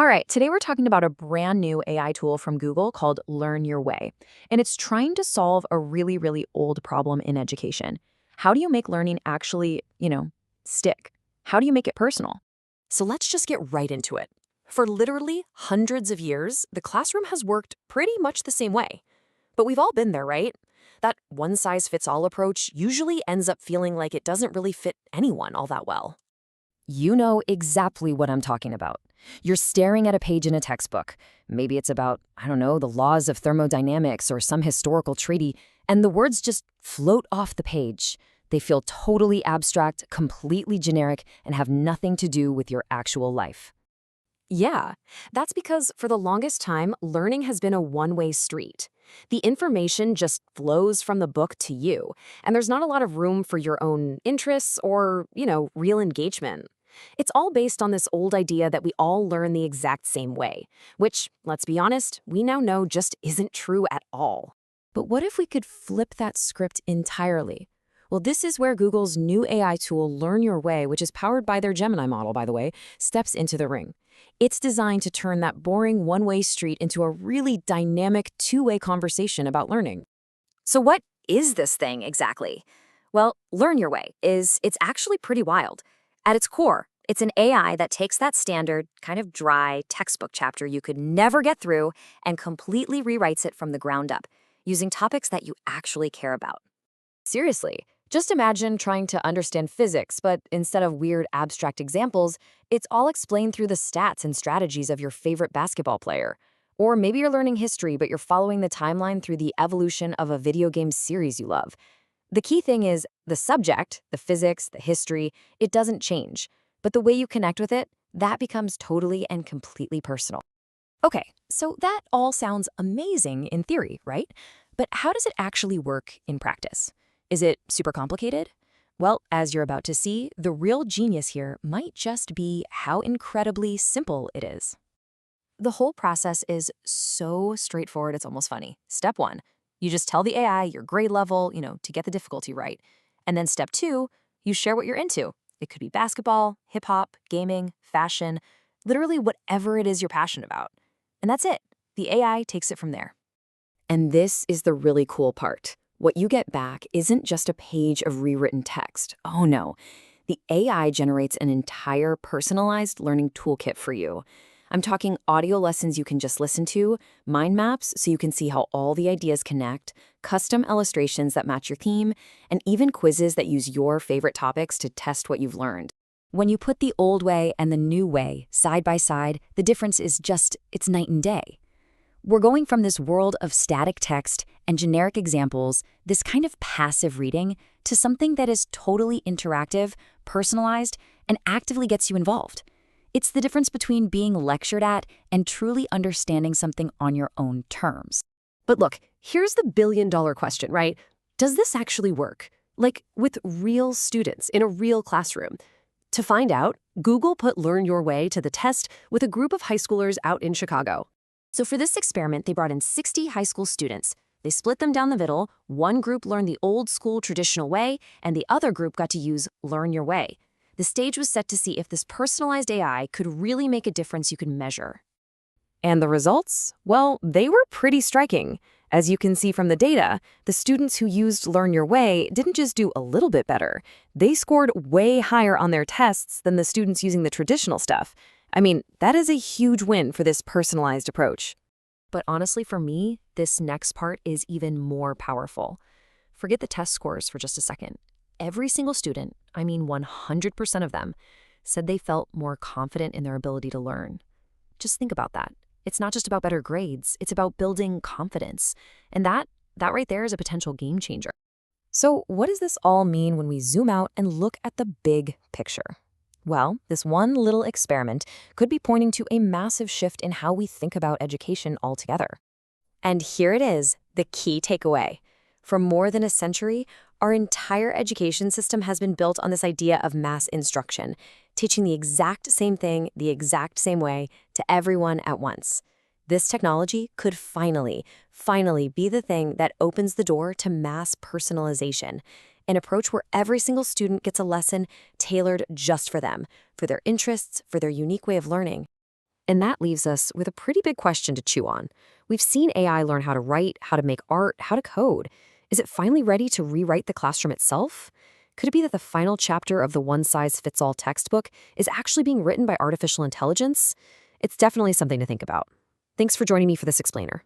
All right, today we're talking about a brand new AI tool from Google called Learn Your Way. And it's trying to solve a really, really old problem in education. How do you make learning actually, stick? How do you make it personal? So let's just get right into it. For literally hundreds of years, the classroom has worked pretty much the same way. But we've all been there, right? That one-size-fits-all approach usually ends up feeling like it doesn't really fit anyone all that well. You know exactly what I'm talking about. You're staring at a page in a textbook. Maybe it's about, I don't know, the laws of thermodynamics or some historical treaty, and the words just float off the page. They feel totally abstract, completely generic, and have nothing to do with your actual life. Yeah, that's because for the longest time, learning has been a one-way street. The information just flows from the book to you, and there's not a lot of room for your own interests or, real engagement. It's all based on this old idea that we all learn the exact same way, which, let's be honest, we now know just isn't true at all. But what if we could flip that script entirely? Well, this is where Google's new AI tool, Learn Your Way, which is powered by their Gemini model, by the way, steps into the ring. It's designed to turn that boring one-way street into a really dynamic two-way conversation about learning. So what is this thing exactly? Well, Learn Your Way it's actually pretty wild. At its core, it's an AI that takes that standard, kind of dry textbook chapter you could never get through and completely rewrites it from the ground up, using topics that you actually care about. Seriously, just imagine trying to understand physics, but instead of weird abstract examples, it's all explained through the stats and strategies of your favorite basketball player. Or maybe you're learning history, but you're following the timeline through the evolution of a video game series you love. The key thing is the subject, the physics, the history, it doesn't change. But the way you connect with it, that becomes totally and completely personal. Okay, so that all sounds amazing in theory, right? But how does it actually work in practice? Is it super complicated? Well, as you're about to see, the real genius here might just be how incredibly simple it is. The whole process is so straightforward, it's almost funny. Step 1, you just tell the AI your grade level, to get the difficulty right. And then step 2, you share what you're into. It could be basketball, hip-hop, gaming, fashion, literally whatever it is you're passionate about. And that's it. The AI takes it from there. And this is the really cool part. What you get back isn't just a page of rewritten text. Oh no, the AI generates an entire personalized learning toolkit for you. I'm talking audio lessons you can just listen to, mind maps so you can see how all the ideas connect, custom illustrations that match your theme, and even quizzes that use your favorite topics to test what you've learned. When you put the old way and the new way side by side, the difference is it's night and day. We're going from this world of static text and generic examples, this kind of passive reading, to something that is totally interactive, personalized, and actively gets you involved. It's the difference between being lectured at and truly understanding something on your own terms. But look, here's the billion-dollar question, right? Does this actually work? Like with real students in a real classroom? To find out, Google put Learn Your Way to the test with a group of high schoolers out in Chicago. So for this experiment, they brought in 60 high school students. They split them down the middle. One group learned the old school traditional way, and the other group got to use Learn Your Way. The stage was set to see if this personalized AI could really make a difference you could measure. And the results? Well, they were pretty striking. As you can see from the data, the students who used Learn Your Way didn't just do a little bit better. They scored way higher on their tests than the students using the traditional stuff. I mean, that is a huge win for this personalized approach. But honestly, for me, this next part is even more powerful. Forget the test scores for just a second. Every single student, 100% of them, said they felt more confident in their ability to learn. Just think about that. It's not just about better grades, it's about building confidence. And that right there is a potential game changer. So what does this all mean when we zoom out and look at the big picture? Well, this one little experiment could be pointing to a massive shift in how we think about education altogether. And here it is, the key takeaway. For more than a century, our entire education system has been built on this idea of mass instruction, teaching the exact same thing the exact same way to everyone at once. This technology could finally be the thing that opens the door to mass personalization, an approach where every single student gets a lesson tailored just for them, for their interests, for their unique way of learning. And that leaves us with a pretty big question to chew on. We've seen AI learn how to write, how to make art, how to code. Is it finally ready to rewrite the classroom itself? Could it be that the final chapter of the one-size-fits-all textbook is actually being written by artificial intelligence? It's definitely something to think about. Thanks for joining me for this explainer.